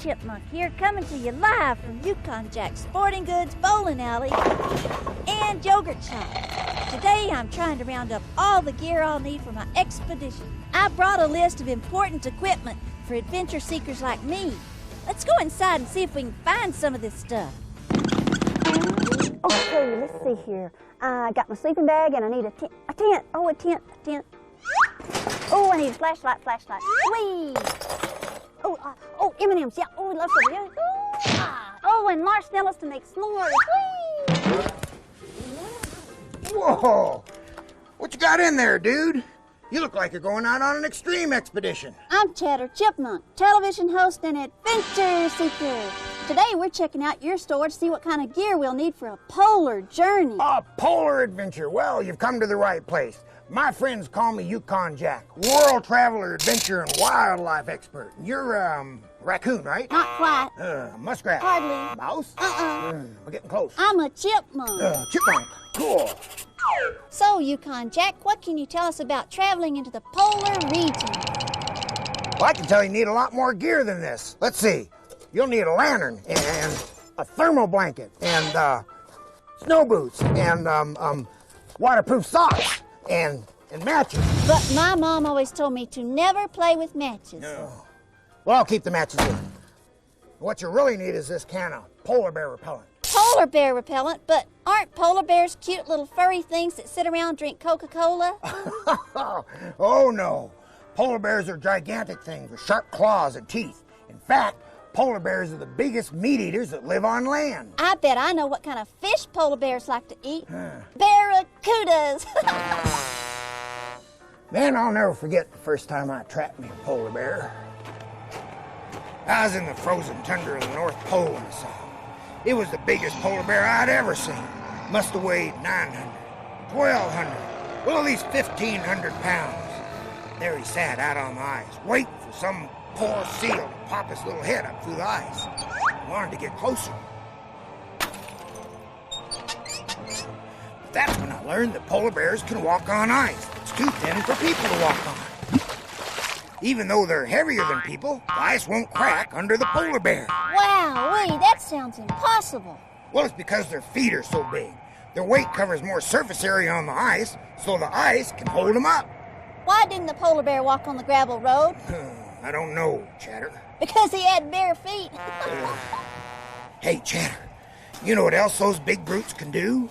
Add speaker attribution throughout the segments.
Speaker 1: Chipmunk here, coming to you live from Yukon Jack's Sporting Goods Bowling Alley and Yogurt Shop. Today I'm trying to round up all the gear I'll need for my expedition. I brought a list of important equipment for adventure seekers like me. Let's go inside and see if we can find some of this stuff.
Speaker 2: Okay, let's see here. I got my sleeping bag and I need a tent. Oh, a tent. Oh, I need a flashlight. Whee! Oh, M&M's. Yeah. Oh, we love some. Yeah. Oh, and marshmallows to make s'mores. Whee!
Speaker 3: Whoa! What you got in there, dude? You look like you're going out on an extreme expedition.
Speaker 2: I'm Chatter Chipmunk, television host and adventure seeker. Today we're checking out your store to see what kind of gear we'll need for a polar journey.
Speaker 3: A polar adventure. Well, you've come to the right place. My friends call me Yukon Jack, world traveler, adventure, and wildlife expert. You're, raccoon, right?
Speaker 2: Not quite.
Speaker 3: Muskrat.
Speaker 2: Hardly.
Speaker 3: Mouse? We're getting close.
Speaker 2: I'm a chipmunk.
Speaker 3: Chipmunk. Cool.
Speaker 2: So, Yukon Jack, what can you tell us about traveling into the polar region?
Speaker 3: Well, I can tell you need a lot more gear than this. Let's see. You'll need a lantern and a thermal blanket and snow boots and waterproof socks and matches.
Speaker 2: But my mom always told me to never play with matches.
Speaker 3: No. Well, I'll keep the matches in. What you really need is this can of polar bear repellent.
Speaker 2: Polar bear repellent? But aren't polar bears cute little furry things that sit around and drink Coca-Cola?
Speaker 3: Oh, no. Polar bears are gigantic things with sharp claws and teeth. In fact, polar bears are the biggest meat eaters that live on land.
Speaker 2: I bet I know what kind of fish polar bears like to eat. Barracudas!
Speaker 3: Man, I'll never forget the first time I tracked me a polar bear. I was in the frozen tundra of the North Pole when I saw him. It was the biggest polar bear I'd ever seen. Must have weighed 900, 1,200, well, at least 1,500 pounds. There he sat out on the ice, waiting for some poor seal to pop his little head up through the ice. I wanted to get closer. But that's when I learned that polar bears can walk on ice. It's too thin for people to walk on. Even though they're heavier than people, the ice won't crack under the polar bear.
Speaker 2: Wow, that sounds impossible.
Speaker 3: Well, it's because their feet are so big. Their weight covers more surface area on the ice, so the ice can hold them up.
Speaker 2: Why didn't the polar bear walk on the gravel road?
Speaker 3: I don't know, Chatter.
Speaker 2: Because he had bare feet.
Speaker 3: Hey, Chatter, you know what else those big brutes can do?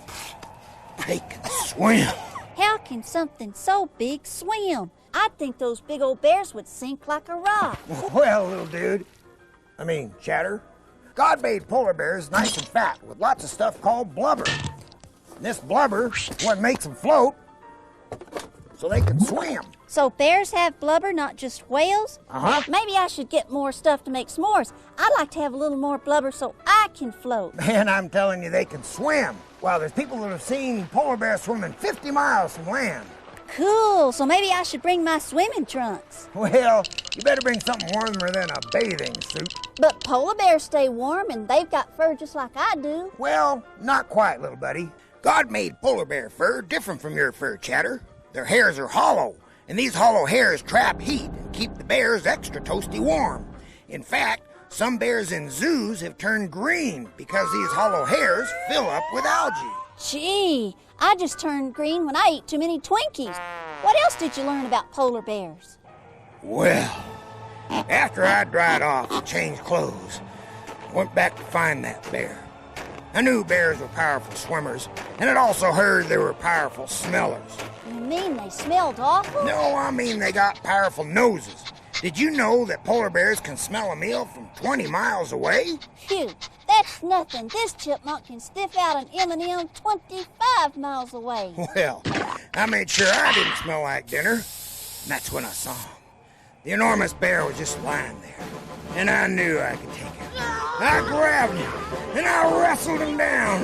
Speaker 3: They can swim.
Speaker 2: How can something so big swim? I think those big old bears would sink like a rock.
Speaker 3: Well, little dude, Chatter, God made polar bears nice and fat with lots of stuff called blubber. And this blubber is what makes them float so they can swim.
Speaker 2: So bears have blubber, not just whales?
Speaker 3: Uh-huh.
Speaker 2: Maybe I should get more stuff to make s'mores. I'd like to have a little more blubber so I can float.
Speaker 3: Man, I'm telling you, they can swim. Well, there's people that have seen polar bears swimming 50 miles from land.
Speaker 2: Cool, so maybe I should bring my swimming trunks.
Speaker 3: Well, you better bring something warmer than a bathing suit.
Speaker 2: But polar bears stay warm and they've got fur just like I do.
Speaker 3: Well, not quite, little buddy. God made polar bear fur different from your fur, Chatter. Their hairs are hollow, and these hollow hairs trap heat and keep the bears extra toasty warm. In fact, some bears in zoos have turned green because these hollow hairs fill up with algae.
Speaker 2: Gee, I just turned green when I ate too many Twinkies. What else did you learn about polar bears?
Speaker 3: Well, after I dried off and changed clothes, I went back to find that bear. I knew bears were powerful swimmers, and I'd also heard they were powerful smellers.
Speaker 2: You mean they smelled awful?
Speaker 3: No, I mean they got powerful noses. Did you know that polar bears can smell a meal from 20 miles away?
Speaker 2: Phew, that's nothing. This chipmunk can sniff out an M&M 25 miles away.
Speaker 3: Well, I made sure I didn't smell like dinner, and that's when I saw him. The enormous bear was just lying there, and I knew I could take him. I grabbed him, and I wrestled him down.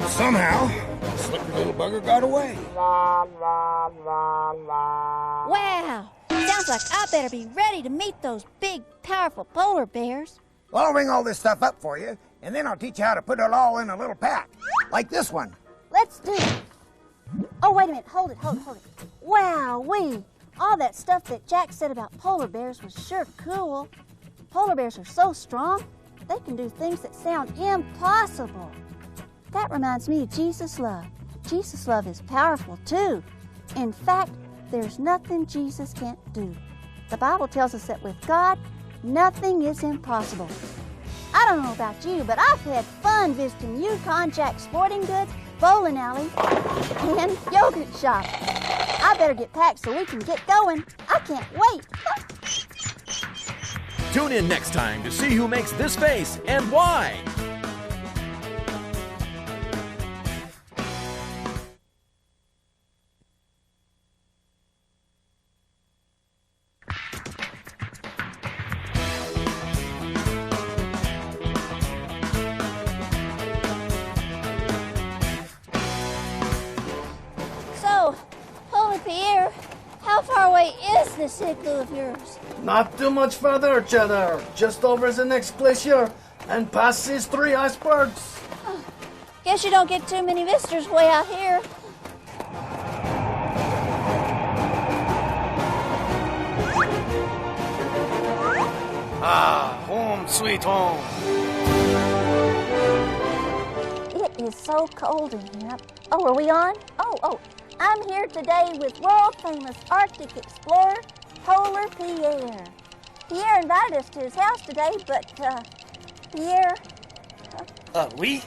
Speaker 3: Somehow, the slippery little bugger got away.
Speaker 2: Wow, sounds like I better be ready to meet those big, powerful polar bears.
Speaker 3: Well, I'll ring all this stuff up for you, and then I'll teach you how to put it all in a little pack, like this one.
Speaker 2: Let's do it.
Speaker 1: Oh, wait a minute. Hold it. Wow-wee. All that stuff that Jack said about polar bears was sure cool. Polar bears are so strong, they can do things that sound impossible. That reminds me of Jesus' love. Jesus' love is powerful, too. In fact, there's nothing Jesus can't do. The Bible tells us that with God, nothing is impossible. I don't know about you, but I've had fun visiting Yukon Jack Sporting Goods, bowling alley, and yogurt shop. I better get packed so we can get going. I can't wait.
Speaker 4: Tune in next time to see who makes this face and why.
Speaker 1: So, Holy Pierre, how far away is this igloo of yours?
Speaker 5: Not too much further, Cheddar. Just over the next glacier and past these 3 icebergs.
Speaker 1: Guess you don't get too many visitors way out here.
Speaker 5: Ah, home sweet home.
Speaker 1: It is so cold in here. Oh, are we on? Oh, I'm here today with world-famous Arctic explorer, Polar Pierre. Pierre invited us to his house today, but, Pierre,
Speaker 5: Oui?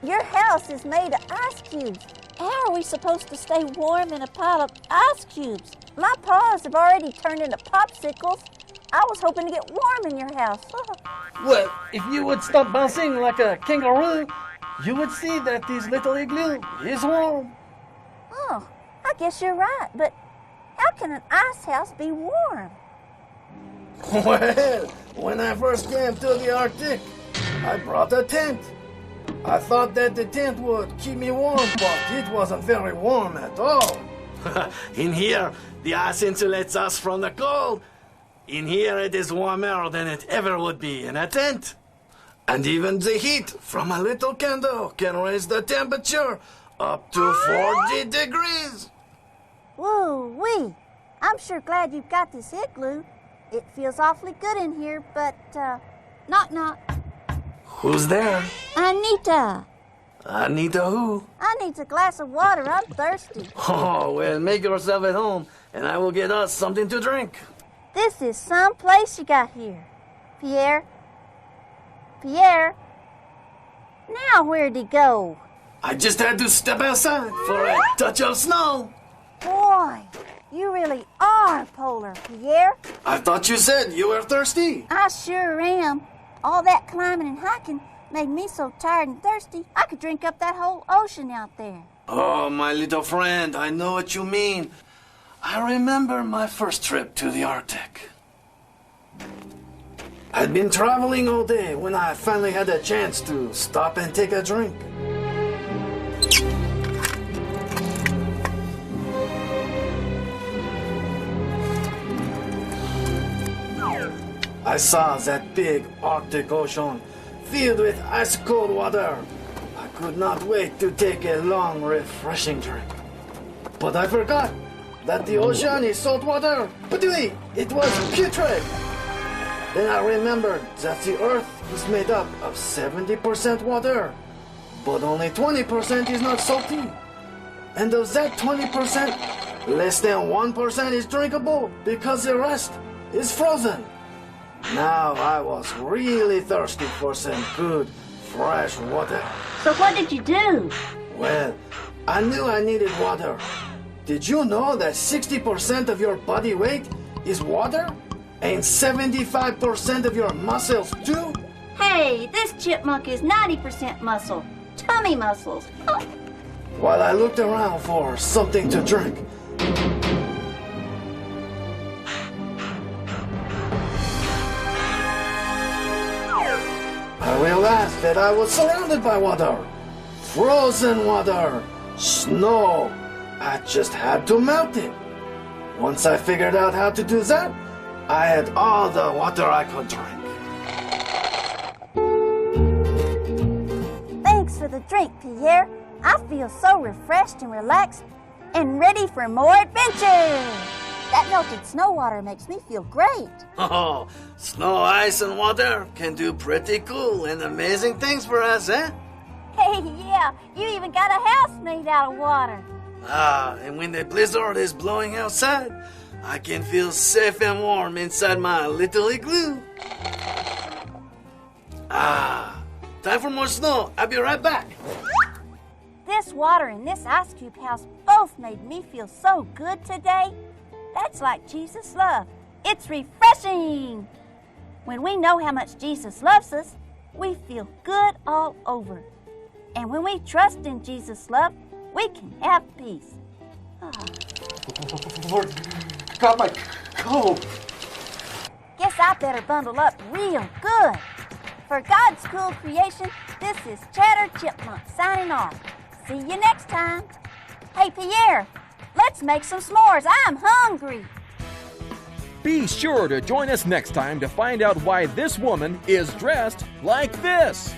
Speaker 1: your house is made of ice cubes. How are we supposed to stay warm in a pile of ice cubes? My paws have already turned into popsicles. I was hoping to get warm in your house.
Speaker 5: Well, if you would stop bouncing like a kangaroo, you would see that this little igloo is warm.
Speaker 1: Oh, I guess you're right, but how can an ice house be warm?
Speaker 5: Well, when I first came to the Arctic, I brought a tent. I thought that the tent would keep me warm, but it wasn't very warm at all.
Speaker 6: In here, the ice insulates us from the cold. In here, it is warmer than it ever would be in a tent. And even the heat from a little candle can raise the temperature up to 40 degrees.
Speaker 1: Woo-wee! I'm sure glad you've got this igloo. It feels awfully good in here, but, knock.
Speaker 6: Who's there?
Speaker 1: Anita!
Speaker 6: Anita who?
Speaker 1: I need a glass of water. I'm thirsty.
Speaker 6: Oh, well, make yourself at home, and I will get us something to drink.
Speaker 1: This is some place you got here. Pierre? Now where'd he go?
Speaker 6: I just had to step outside for a touch of snow.
Speaker 1: Boy, you really are polar, Pierre.
Speaker 6: I thought you said you were thirsty.
Speaker 1: I sure am. All that climbing and hiking made me so tired and thirsty, I could drink up that whole ocean out there.
Speaker 6: Oh, my little friend, I know what you mean. I remember my first trip to the Arctic. I'd been traveling all day when I finally had a chance to stop and take a drink. I saw that big Arctic Ocean filled with ice-cold water. I could not wait to take a long, refreshing drink. But I forgot that the ocean is salt water. But wait, it was putrid. Then I remembered that the earth is made up of 70% water, but only 20% is not salty. And of that 20%, less than 1% is drinkable because the rest is frozen. Now I was really thirsty for some good, fresh water.
Speaker 1: So what did you do?
Speaker 6: Well, I knew I needed water. Did you know that 60% of your body weight is water? And 75% of your muscles too?
Speaker 1: Hey, this chipmunk is 90% muscle. Tummy muscles.
Speaker 6: While I looked around for something to drink, I realized that I was surrounded by water. Frozen water. Snow. I just had to melt it. Once I figured out how to do that, I had all the water I could drink.
Speaker 1: Thanks for the drink, Pierre.
Speaker 2: I feel so refreshed and relaxed and ready for more adventure. That melted snow water makes me feel great.
Speaker 6: Oh, snow, ice, and water can do pretty cool and amazing things for us, eh?
Speaker 2: Hey, yeah, you even got a house made out of water.
Speaker 6: Ah, and when the blizzard is blowing outside, I can feel safe and warm inside my little igloo. Ah, time for more snow. I'll be right back.
Speaker 2: This water and this ice cube house both made me feel so good today. That's like Jesus' love. It's refreshing. When we know how much Jesus loves us, we feel good all over. And when we trust in Jesus' love, we can have peace.
Speaker 7: Lord, got my coat.
Speaker 2: Guess I better bundle up real good. For God's cool creation, this is Chatter Chipmunk signing off. See you next time. Hey, Pierre, let's make some s'mores. I'm hungry.
Speaker 4: Be sure to join us next time to find out why this woman is dressed like this.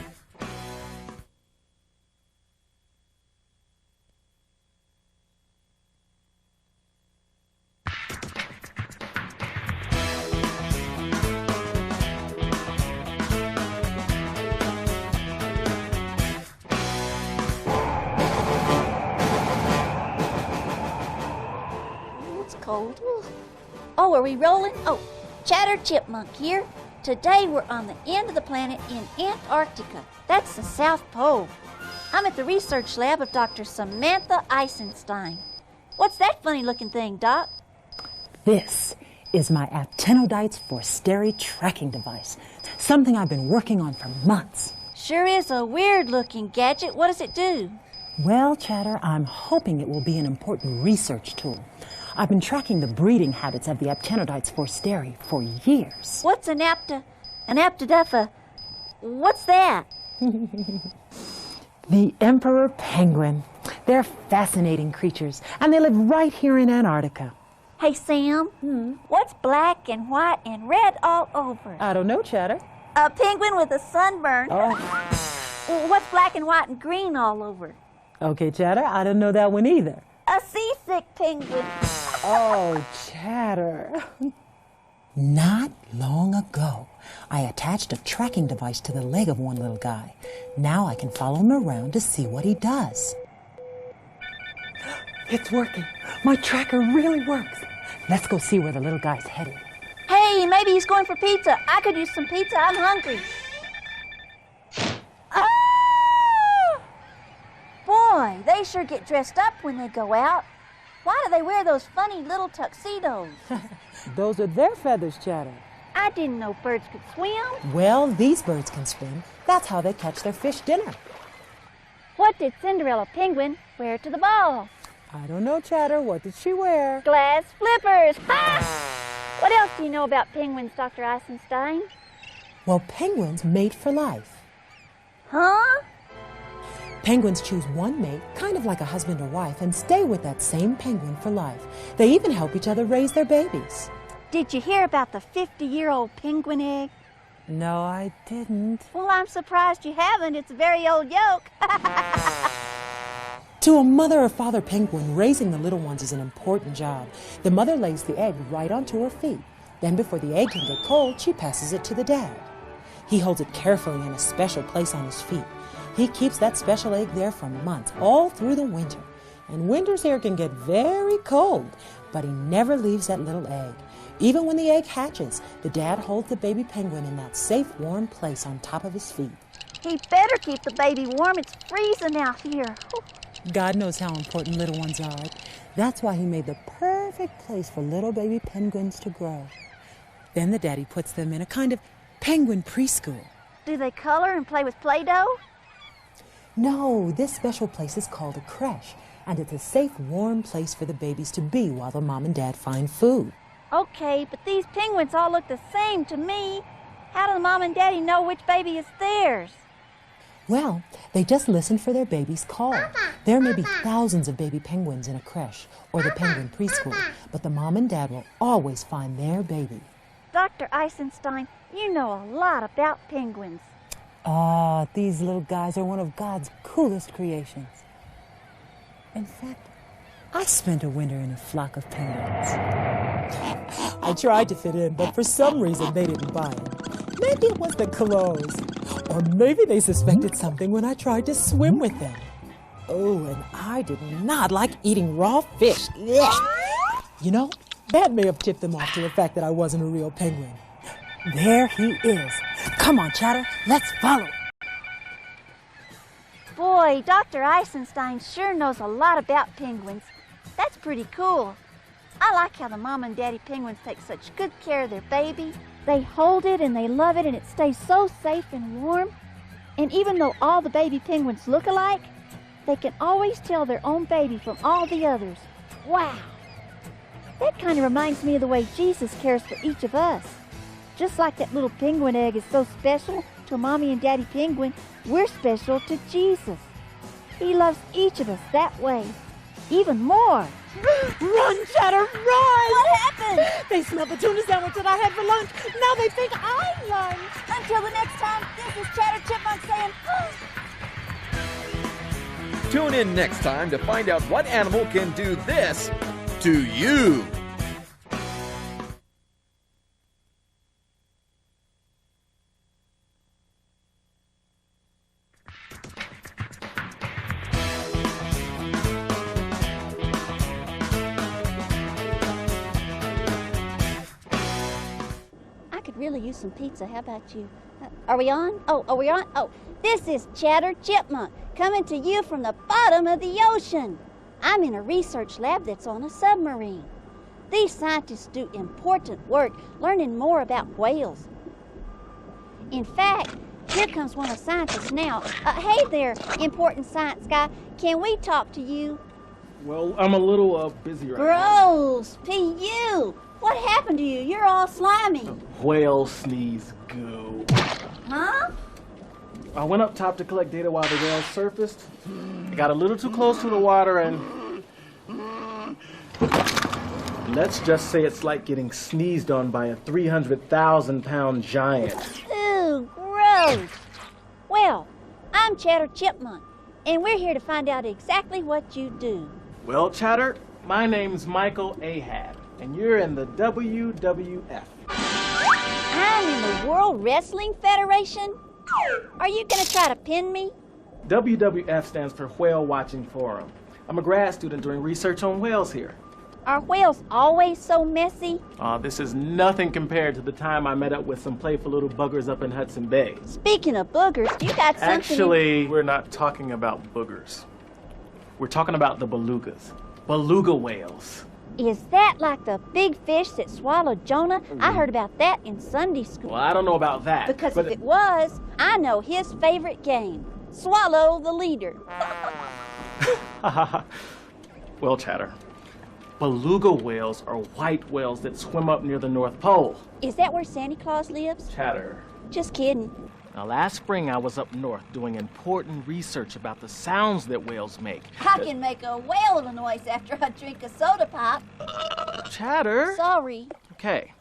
Speaker 1: It's cold. Oh, are we rolling? Oh, Chatter Chipmunk here. Today we're on the end of the planet in Antarctica. That's the South Pole. I'm at the research lab of Dr. Samantha Eisenstein. What's that funny-looking thing, Doc?
Speaker 8: This is my Actinodites Forsteri tracking device, something I've been working on for months.
Speaker 1: Sure is a weird-looking gadget. What does it do?
Speaker 8: Well, Chatter, I'm hoping it will be an important research tool. I've been tracking the breeding habits of the Actinodites Forsteri for years.
Speaker 1: What's an aptoduffa? What's that?
Speaker 8: The emperor penguin. They're fascinating creatures, and they live right here in Antarctica.
Speaker 1: Hey, Sam, what's black and white and red all over?
Speaker 8: I don't know, Chatter.
Speaker 1: A penguin with a sunburn.
Speaker 8: Oh,
Speaker 1: What's black and white and green all over?
Speaker 8: okay, Chatter, I don't know that one either.
Speaker 1: A seasick penguin.
Speaker 8: Oh, Chatter. Not long ago, I attached a tracking device to the leg of one little guy. Now I can follow him around to see what he does. It's working. My tracker really works. Let's go see where the little guy's headed.
Speaker 1: Hey, maybe he's going for pizza. I could use some pizza. I'm hungry. Ah! Boy, they sure get dressed up when they go out. Why do they wear those funny little tuxedos?
Speaker 8: Those are their feathers, Chatter.
Speaker 1: I didn't know birds could swim.
Speaker 8: Well, these birds can swim. That's how they catch their fish dinner.
Speaker 1: What did Cinderella Penguin wear to the ball?
Speaker 8: I don't know, Chatter. What did she wear?
Speaker 1: Glass flippers. Ha! What else do you know about penguins, Dr. Eisenstein?
Speaker 8: Well, penguins mate for life.
Speaker 1: Huh?
Speaker 8: Penguins choose one mate, kind of like a husband or wife, and stay with that same penguin for life. They even help each other raise their babies.
Speaker 1: Did you hear about the 50-year-old penguin egg?
Speaker 8: No, I didn't.
Speaker 1: Well, I'm surprised you haven't. It's a very old yolk.
Speaker 8: To a mother or father penguin, raising the little ones is an important job. The mother lays the egg right onto her feet. Then before the egg can get cold, she passes it to the dad. He holds it carefully in a special place on his feet. He keeps that special egg there for months, all through the winter. And winters here can get very cold, but he never leaves that little egg. Even when the egg hatches, the dad holds the baby penguin in that safe, warm place on top of his feet.
Speaker 1: He better keep the baby warm. It's freezing out here.
Speaker 8: God knows how important little ones are. That's why he made the perfect place for little baby penguins to grow. Then the daddy puts them in a kind of penguin preschool.
Speaker 1: Do they color and play with Play-Doh?
Speaker 8: No, this special place is called a creche, and it's a safe, warm place for the babies to be while the mom and dad find food.
Speaker 1: Okay, but these penguins all look the same to me. How do the mom and daddy know which baby is theirs?
Speaker 8: Well, they just listen for their baby's call. There may be thousands of baby penguins in a creche or the penguin preschool, but the mom and dad will always find their baby.
Speaker 1: Dr. Eisenstein, you know a lot about penguins.
Speaker 8: Ah, these little guys are one of God's coolest creations. In fact, I spent a winter in a flock of penguins. I tried to fit in, but for some reason they didn't buy it. Maybe it was the clothes. Or maybe they suspected something when I tried to swim with them. Oh, and I did not like eating raw fish. Ugh. You know, that may have tipped them off to the fact that I wasn't a real penguin. There he is. Come on, Chatter, let's follow.
Speaker 1: Boy, Dr. Eisenstein sure knows a lot about penguins. That's pretty cool. I like how the mom and daddy penguins take such good care of their baby. They hold it and they love it and it stays so safe and warm. And even though all the baby penguins look alike, they can always tell their own baby from all the others. Wow! That kind of reminds me of the way Jesus cares for each of us. Just like that little penguin egg is so special to Mommy and Daddy Penguin, we're special to Jesus. He loves each of us that way, even more.
Speaker 8: Run, Chatter, run!
Speaker 1: What happened?
Speaker 8: They smelled the tuna sandwich that I had for lunch. Now they think I'm lunch.
Speaker 1: Until the next time, this is Chatter Chipmunk saying,
Speaker 4: Tune in next time to find out what animal can do this to you.
Speaker 1: I could really use some pizza. How about you? Are we on? Oh, are we on? Oh, this is Chatter Chipmunk coming to you from the bottom of the ocean. I'm in a research lab that's on a submarine. These scientists do important work learning more about whales. In fact, here comes one of the scientists now. Hey there, important science guy. Can we talk to you?
Speaker 9: Well, I'm a little busy right now.
Speaker 1: Gross! P.U. What happened to you? You're all slimy.
Speaker 9: Whale sneeze goo.
Speaker 1: Huh?
Speaker 9: I went up top to collect data while the whales surfaced. I got a little too close to the water and... let's just say it's like getting sneezed on by a 300,000-pound giant.
Speaker 1: Ooh, gross. Well, I'm Chatter Chipmunk, and we're here to find out exactly what you do.
Speaker 9: Well, Chatter, my name's Michael Ahab, and you're in the WWF.
Speaker 1: I'm in the World Wrestling Federation? Are you going to try to pin me?
Speaker 9: WWF stands for Whale Watching Forum. I'm a grad student doing research on whales here.
Speaker 1: Are whales always so messy?
Speaker 9: This is nothing compared to the time I met up with some playful little buggers up in Hudson Bay.
Speaker 1: Speaking of boogers, you got something...
Speaker 9: Actually, we're not talking about boogers. We're talking about the belugas. Beluga whales.
Speaker 1: Is that like the big fish that swallowed Jonah? I heard about that in Sunday school.
Speaker 9: Well, I don't know about that.
Speaker 1: Because if it was, I know his favorite game. Swallow the leader.
Speaker 9: Well, Chatter, beluga whales are white whales that swim up near the North Pole.
Speaker 1: Is that where Santa Claus lives?
Speaker 9: Chatter.
Speaker 1: Just kidding.
Speaker 9: Now, last spring I was up north doing important research about the sounds that whales make.
Speaker 1: I can make a whale of a noise after I drink a soda pop.
Speaker 9: Chatter?
Speaker 1: Sorry.
Speaker 9: Okay.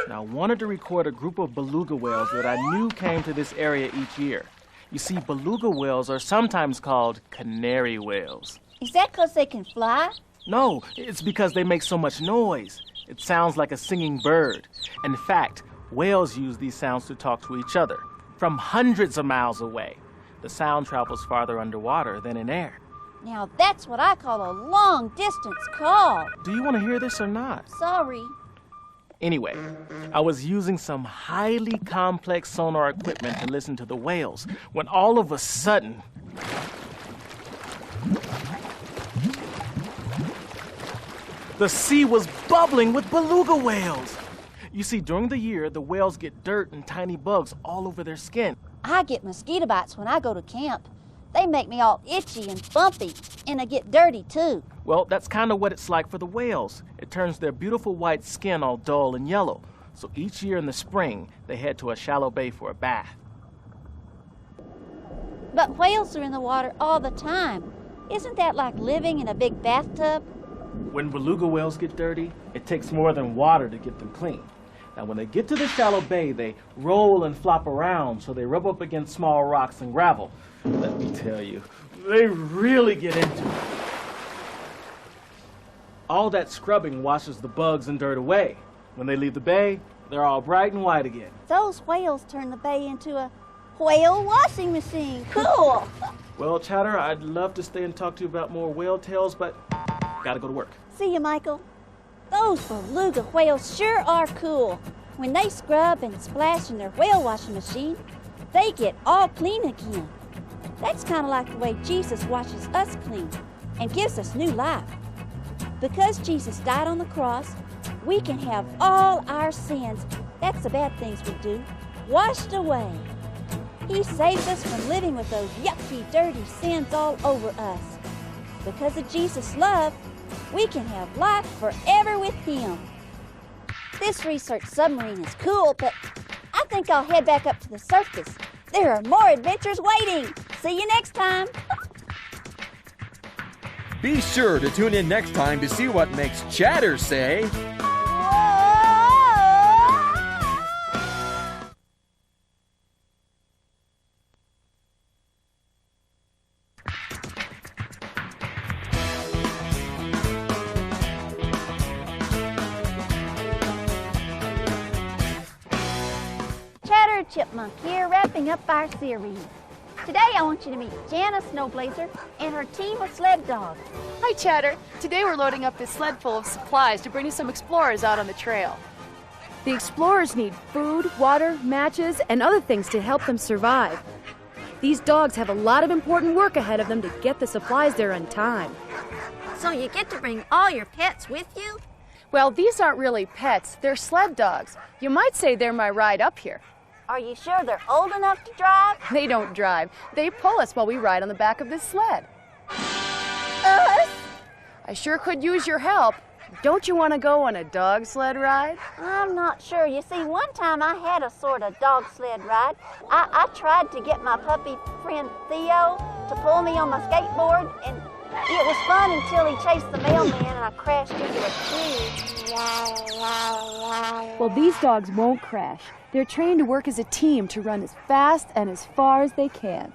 Speaker 9: Now, I wanted to record a group of beluga whales that I knew came to this area each year. You see, beluga whales are sometimes called canary whales.
Speaker 1: Is that because they can fly?
Speaker 9: No, it's because they make so much noise. It sounds like a singing bird. In fact, whales use these sounds to talk to each other from hundreds of miles away. The sound travels farther underwater than in air.
Speaker 1: Now that's what I call a long-distance call.
Speaker 9: Do you want to hear this or not?
Speaker 1: Sorry.
Speaker 9: Anyway, I was using some highly complex sonar equipment to listen to the whales when all of a sudden... the sea was bubbling with beluga whales. You see, during the year, the whales get dirt and tiny bugs all over their skin.
Speaker 1: I get mosquito bites when I go to camp. They make me all itchy and bumpy, and I get dirty too.
Speaker 9: Well, that's kind of what it's like for the whales. It turns their beautiful white skin all dull and yellow. So each year in the spring, they head to a shallow bay for a bath.
Speaker 1: But whales are in the water all the time. Isn't that like living in a big bathtub?
Speaker 9: When beluga whales get dirty, it takes more than water to get them clean. Now, when they get to the shallow bay, they roll and flop around, so they rub up against small rocks and gravel. Let me tell you, they really get into it. All that scrubbing washes the bugs and dirt away. When they leave the bay, they're all bright and white again.
Speaker 1: Those whales turn the bay into a whale washing machine. Cool.
Speaker 9: Well, Chatter, I'd love to stay and talk to you about more whale tales, but gotta go to work.
Speaker 1: See you, Michael. Those beluga whales sure are cool. When they scrub and splash in their whale washing machine, they get all clean again. That's kind of like the way Jesus washes us clean and gives us new life. Because Jesus died on the cross, we can have all our sins, that's the bad things we do, washed away. He saves us from living with those yucky, dirty sins all over us. Because of Jesus' love, we can have life forever with Him. This research submarine is cool, but I think I'll head back up to the surface. There are more adventures waiting. See you next time.
Speaker 4: Be sure to tune in next time to see what makes Chatter say...
Speaker 1: Chatter Chipmunk here, wrapping up our series. Today I want you to meet Jana Snowblazer and her team of sled dogs.
Speaker 10: Hi, Chatter. Today we're loading up this sled full of supplies to bring to some explorers out on the trail.
Speaker 11: The explorers need food, water, matches, and other things to help them survive. These dogs have a lot of important work ahead of them to get the supplies there on time.
Speaker 1: So you get to bring all your pets with you?
Speaker 10: Well, these aren't really pets. They're sled dogs. You might say they're my ride up here.
Speaker 1: Are you sure they're old enough to drive?
Speaker 10: They don't drive. They pull us while we ride on the back of this sled.
Speaker 1: Us?
Speaker 10: I sure could use your help. Don't you want to go on a dog sled ride?
Speaker 1: I'm not sure. You see, one time I had a sort of dog sled ride. I tried to get my puppy friend Theo to pull me on my skateboard, and it was fun until he chased the mailman and I crashed into a tree.
Speaker 11: Well, these dogs won't crash. They're trained to work as a team to run as fast and as far as they can.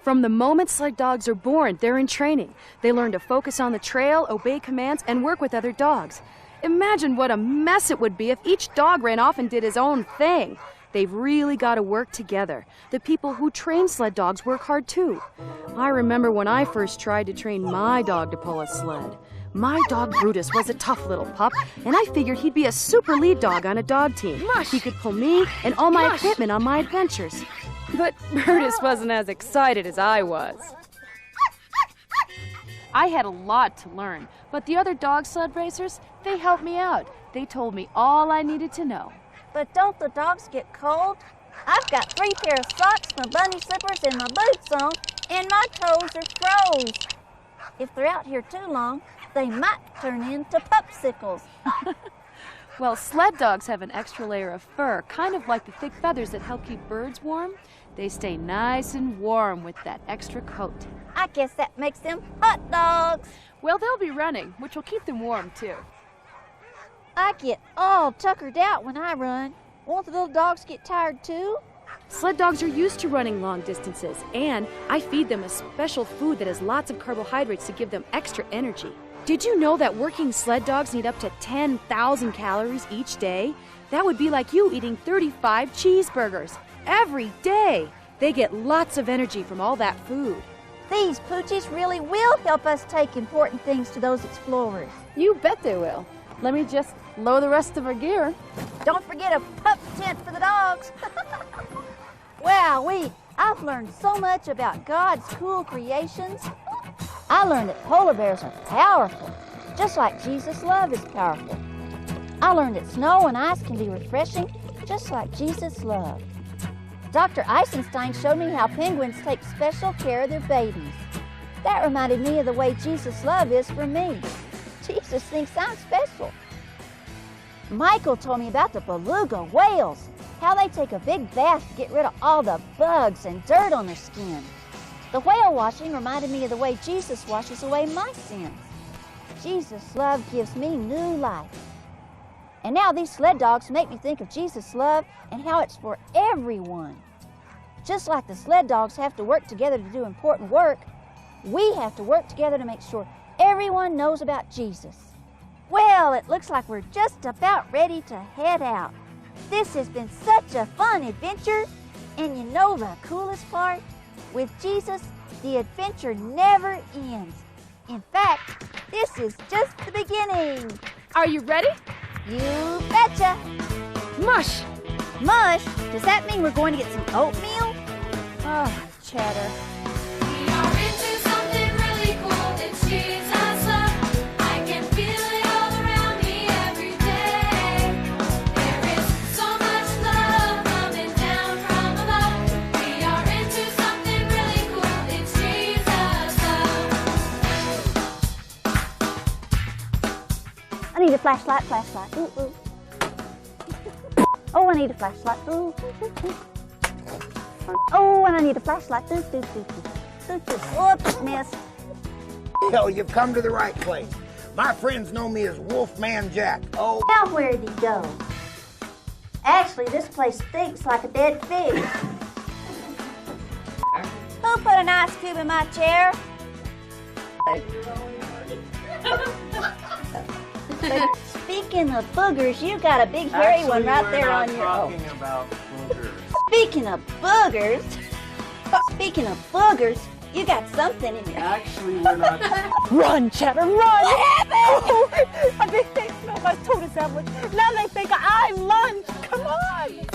Speaker 11: From the moment sled dogs are born, they're in training. They learn to focus on the trail, obey commands, and work with other dogs. Imagine what a mess it would be if each dog ran off and did his own thing. They've really got to work together. The people who train sled dogs work hard too. I remember when I first tried to train my dog to pull a sled. My dog Brutus was a tough little pup, and I figured he'd be a super lead dog on a dog team. He could pull me and all my equipment on my adventures. But Brutus wasn't as excited as I was. I had a lot to learn, but the other dog sled racers, they helped me out. They told me all I needed to know.
Speaker 1: But don't the dogs get cold? I've got 3 pair of socks, my bunny slippers, and my boots on, and my toes are froze. If they're out here too long, they might turn into popsicles.
Speaker 11: Well, sled dogs have an extra layer of fur, kind of like the thick feathers that help keep birds warm. They stay nice and warm with that extra coat.
Speaker 1: I guess that makes them hot dogs.
Speaker 11: Well, they'll be running, which will keep them warm, too.
Speaker 1: I get all tuckered out when I run. Won't the little dogs get tired, too?
Speaker 11: Sled dogs are used to running long distances, and I feed them a special food that has lots of carbohydrates to give them extra energy. Did you know that working sled dogs need up to 10,000 calories each day? That would be like you eating 35 cheeseburgers every day. They get lots of energy from all that food.
Speaker 1: These poochies really will help us take important things to those explorers.
Speaker 11: You bet they will. Let me just load the rest of our gear.
Speaker 1: Don't forget a pup tent for the dogs. Wowee, I've learned so much about God's cool creations. I learned that polar bears are powerful, just like Jesus' love is powerful. I learned that snow and ice can be refreshing, just like Jesus' love. Dr. Eisenstein showed me how penguins take special care of their babies. That reminded me of the way Jesus' love is for me. Jesus thinks I'm special. Michael told me about the beluga whales, how they take a big bath to get rid of all the bugs and dirt on their skin. The whale washing reminded me of the way Jesus washes away my sins. Jesus' love gives me new life. And now these sled dogs make me think of Jesus' love and how it's for everyone. Just like the sled dogs have to work together to do important work, we have to work together to make sure everyone knows about Jesus. Well, it looks like we're just about ready to head out. This has been such a fun adventure. And you know the coolest part? With Jesus, the adventure never ends. In fact, this is just the beginning.
Speaker 11: Are you ready?
Speaker 1: You betcha.
Speaker 11: Mush!
Speaker 1: Mush? Does that mean we're going to get some oatmeal? Oh, Cheddar.
Speaker 12: We are into something really cool. It's Jesus love. I can feel it all around me every day. There is so much love coming down from above. We are into something really cool. It's Jesus love.
Speaker 2: I need a flashlight, flashlight. Ooh, ooh. Oh, I need a flashlight. Ooh, ooh, ooh. Oh, and I need a flashlight. Ooh, ooh, ooh, ooh. Ooh, ooh. Oops, missed.
Speaker 3: Hell, you've come to the right place. My friends know me as Wolfman Jack. Oh,
Speaker 1: Now where'd he go? Actually, this place stinks like a dead pig. Who put an ice cube in my chair? Speaking of boogers, you got a big hairy one right there on your.
Speaker 9: Talking about boogers.
Speaker 1: Speaking of boogers, you got something in your.
Speaker 9: Actually, we're not.
Speaker 8: Run, Cheddar, run!
Speaker 1: What happened?
Speaker 8: Oh, I think they smell my tuna sandwich. Now they think I'm lunch. Come on!